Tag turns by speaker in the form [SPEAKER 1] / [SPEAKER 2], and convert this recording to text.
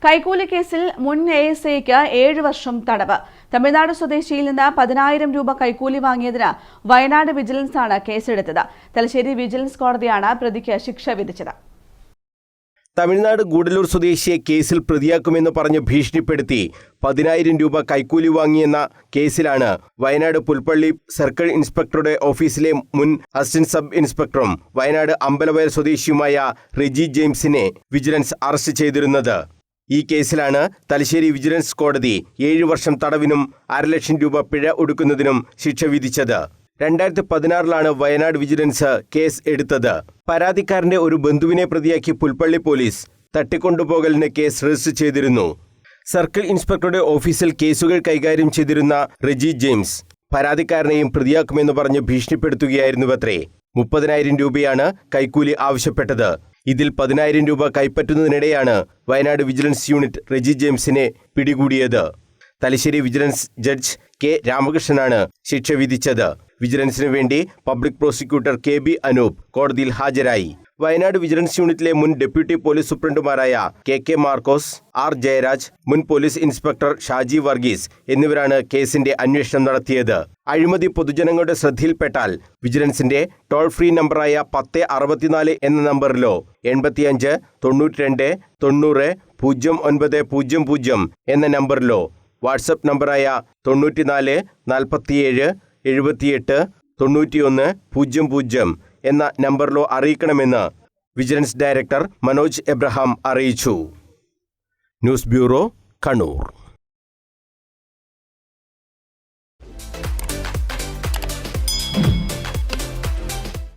[SPEAKER 1] കൈക്കൂലി കേസിൽ മുൻ ASIക്ക് 7 വർഷം തടവ്. തമിഴ്നാട് സ്വദേശിയിൽ നിന്ന് 10,000 രൂപ കൈക്കൂലി വാങ്ങിയതിന് വയനാട് വിജിലൻസാണ് കേസെടുത്തത്. തലശ്ശേരി വിജിലൻസ് കോടതിയാണ് പ്രതിക്ക് ശിക്ഷ വിധിച്ചത്.
[SPEAKER 2] തമിഴ്നാട് ഗൂഡല്ലൂർ സ്വദേശിയെ കേസിൽ പ്രതിയാക്കുമെന്ന് പറഞ്ഞ് ഭീഷണിപ്പെടുത്തി 10,000 രൂപ കൈക്കൂലി വാങ്ങിയെന്ന കേസിലാണ് വയനാട് പുൽപ്പള്ളി സർക്കിൾ ഇൻസ്പെക്ടറുടെ ഓഫീസിലെ മുൻ അസിസ്റ്റന്റ് സബ് ഇൻസ്പെക്ടറും വയനാട് അമ്പലവയൽ സ്വദേശിയുമായ റെജി ജെയിംസിനെ വിജിലൻസ് അറസ്റ്റ് ചെയ്തിരുന്നത്. ഈ കേസിലാണ് തലശ്ശേരി വിജിലൻസ് കോടതി 7 വർഷം തടവിനും 500,000 രൂപ പിഴ ഒടുക്കുന്നതിനും ശിക്ഷ വിധിച്ചത്. 2016 വയനാട് വിജിലൻസ് കേസ് എടുത്തത്. പരാതിക്കാരന്റെ ഒരു ബന്ധുവിനെ പ്രതിയാക്കി പുൽപ്പള്ളി പോലീസ് തട്ടിക്കൊണ്ടുപോകലിന് കേസ് രജിസ്റ്റർ ചെയ്തിരുന്നു. സർക്കിൾ ഇൻസ്പെക്ടറുടെ ഓഫീസിൽ കേസുകൾ കൈകാര്യം ചെയ്തിരുന്ന റെജി ജെയിംസ് പരാതിക്കാരനെയും പ്രതിയാക്കുമെന്ന് പറഞ്ഞ് ഭീഷണിപ്പെടുത്തുകയായിരുന്നുവത്രേ. 30,000 രൂപയാണ് കൈക്കൂലി ആവശ്യപ്പെട്ടത്. ഇതിൽ 10,000 രൂപ കൈപ്പറ്റുന്നതിനിടെയാണ് വയനാട് വിജിലൻസ് യൂണിറ്റ് റെജി ജെയിംസിനെ പിടികൂടിയത്. തലശ്ശേരി വിജിലൻസ് ജഡ്ജ് കെ രാമകൃഷ്ണനാണ് ശിക്ഷ വിധിച്ചത്. വിജിലൻസിനു വേണ്ടി പബ്ലിക് പ്രോസിക്യൂട്ടർ KB അനൂപ് കോടതിയിൽ ഹാജരായി. വയനാട് വിജിലൻസ് യൂണിറ്റിലെ മുൻ ഡെപ്യൂട്ടി പോലീസ് സൂപ്രണ്ടുമാരായ KK മാർക്കോസ്, R ജയരാജ്, മുൻ പോലീസ് ഇൻസ്പെക്ടർ ഷാജി വർഗീസ് എന്നിവരാണ് കേസിന്റെ അന്വേഷണം നടത്തിയത്. അഴിമതി പൊതുജനങ്ങളുടെ ശ്രദ്ധയിൽപ്പെട്ടാൽ വിജിലൻസിന്റെ ടോൾ ഫ്രീ നമ്പറായ 1064 എന്ന നമ്പറിലോ 85 92 90 0900 എന്ന നമ്പറിലോ വാട്സപ്പ് നമ്പറായ 94 47 78 91 00 എന്ന നമ്പറിലോ അറിയിക്കണമെന്ന് വിജിലൻസ് ഡയറക്ടർ മനോജ് എബ്രഹാം അറിയിച്ചു. News bureau, Kannur.